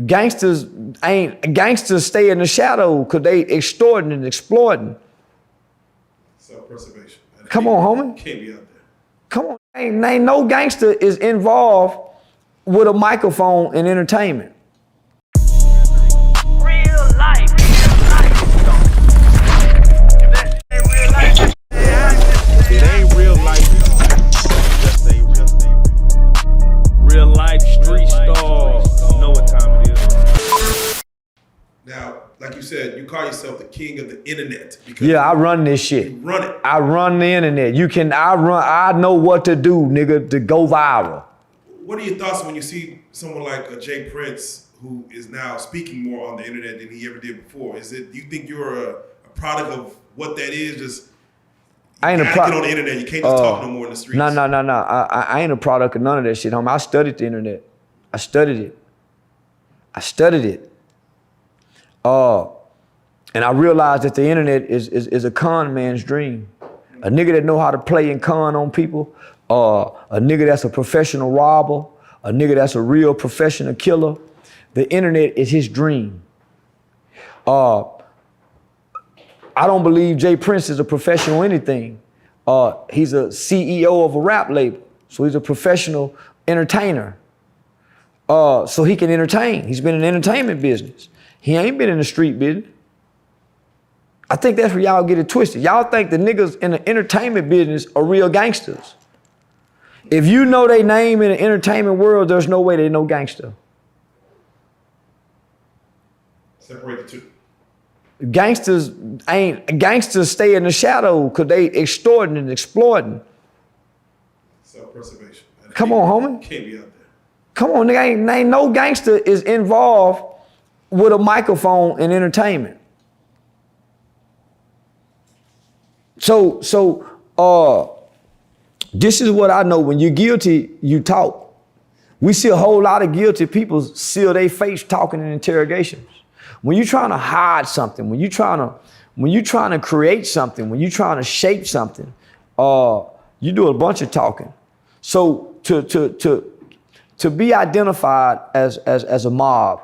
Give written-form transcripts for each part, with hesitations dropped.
Gangsters stay in the shadow because they extorting and exploiting. Self-preservation. Come on, homie. Can't be out there. Come on. Ain't no gangster is involved with a microphone in entertainment. Real life. It ain't real life. Just ain't real life street stars. You know what time it is. Now, like you said, you call yourself the king of the internet. Yeah, I run this shit. You run it. I run the internet. I know what to do, nigga, to go viral. What are your thoughts when you see someone like Jay Prince, who is now speaking more on the internet than he ever did before? Do you think you're a product of what that is? Just I ain't a product on the internet. You can't just talk no more in the streets. No. I ain't a product of none of that shit, homie. I studied the internet. I studied it. And I realized that the internet is a con man's dream. A nigga that know how to play and con on people, a nigga that's a professional robber, a nigga that's a real professional killer. The internet is his dream. I don't believe Jay Prince is a professional anything. He's a CEO of a rap label, so he's a professional entertainer. So he can entertain. He's been in the entertainment business. He ain't been in the street business. I think that's where y'all get it twisted. Y'all think the niggas in the entertainment business are real gangsters. If you know their name in the entertainment world, there's no way they know gangster. Separate the two. Gangsters stay in the shadow because they extorting and exploiting. Self-preservation. Come on, homie. Can't be out there. Come on, nigga. Ain't no gangster is involved with a microphone in entertainment. So this is what I know. When you're guilty, you talk. We see a whole lot of guilty people seal their face talking in interrogations. When you're trying to hide something, when you're trying to create something, when you're trying to shape something, you do a bunch of talking. So to be identified as a mob,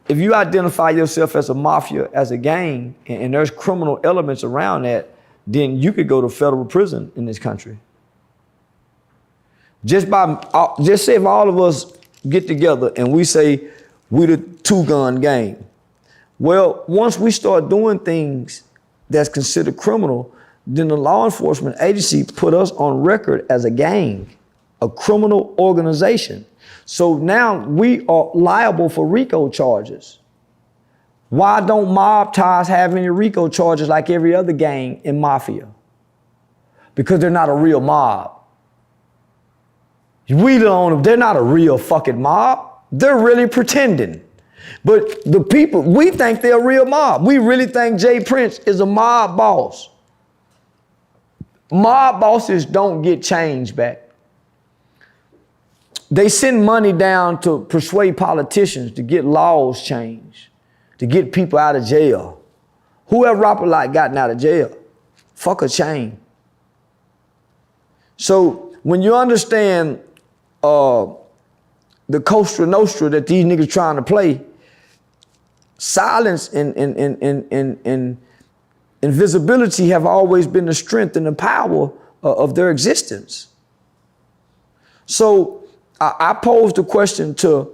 if you identify yourself as a mafia, as a gang, and there's criminal elements around that, then you could go to federal prison in this country. Just say if all of us get together and we say we the two-gun gang. Well, once we start doing things that's considered criminal, then the law enforcement agency put us on record as a gang, a criminal organization. So now we are liable for RICO charges. Why don't mob ties have any RICO charges like every other gang in mafia? Because they're not a real mob. They're not a real fucking mob. They're really pretending. But the people, we think they're a real mob. We really think Jay Prince is a mob boss. Mob bosses don't get change back. They send money down to persuade politicians to get laws changed, to get people out of jail. Whoever Rapalot gotten out of jail, fuck a chain. So when you understand the Costa Nostra that these niggas trying to play, silence and invisibility have always been the strength and the power of their existence. So I posed the question to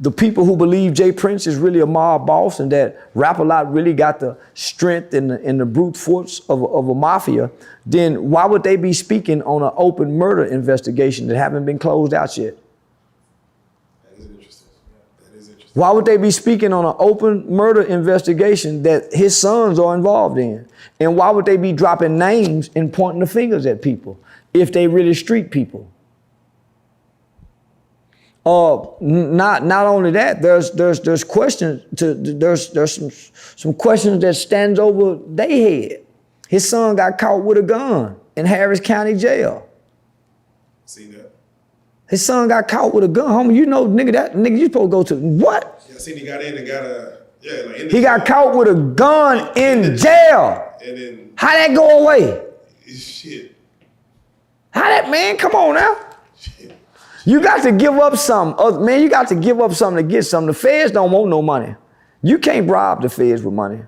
the people who believe Jay Prince is really a mob boss and that Rapalot really got the strength and the brute force of a mafia, then why would they be speaking on an open murder investigation that haven't been closed out yet? That is interesting. That is interesting. Why would they be speaking on an open murder investigation that his sons are involved in? And why would they be dropping names and pointing the fingers at people if they really street people? Not only that, there's questions there's some questions that stands over their head. His son got caught with a gun in Harris County Jail. See that? His son got caught with a gun, homie. You know, nigga, you supposed to go to what? Yeah, I seen he got in and got a in he got caught with a gun in jail. And then how that go away? Shit. How that, man? Come on now. Shit. You got to give up something. Man, you got to give up something to get something. The feds don't want no money. You can't bribe the feds with money.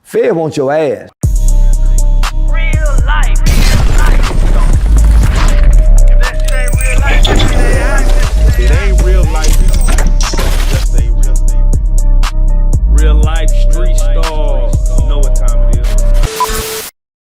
Feds want your ass.